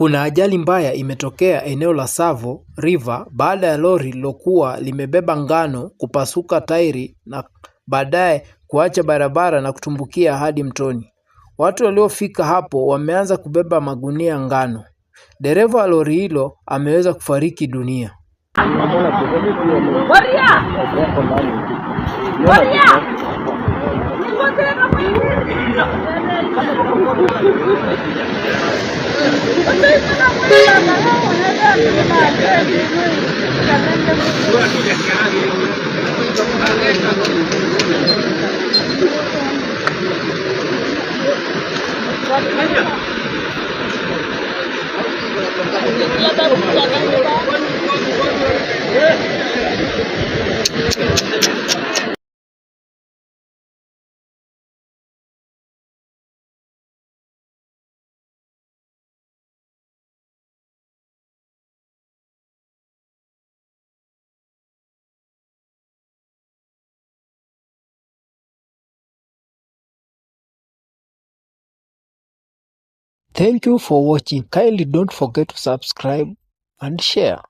Kuna ajali mbaya imetokea eneo la Tsavo River baada ya lori lilokuwa limebeba ngano kupasuka tairi na baadaye kuacha barabara na kutumbukia hadi mtoni. Watu waliofika hapo wameanza kubeba magunia ngano. Dereva wa lori hilo ameweza kufariki dunia. Thank you for watching. Kindly don't forget to subscribe and share.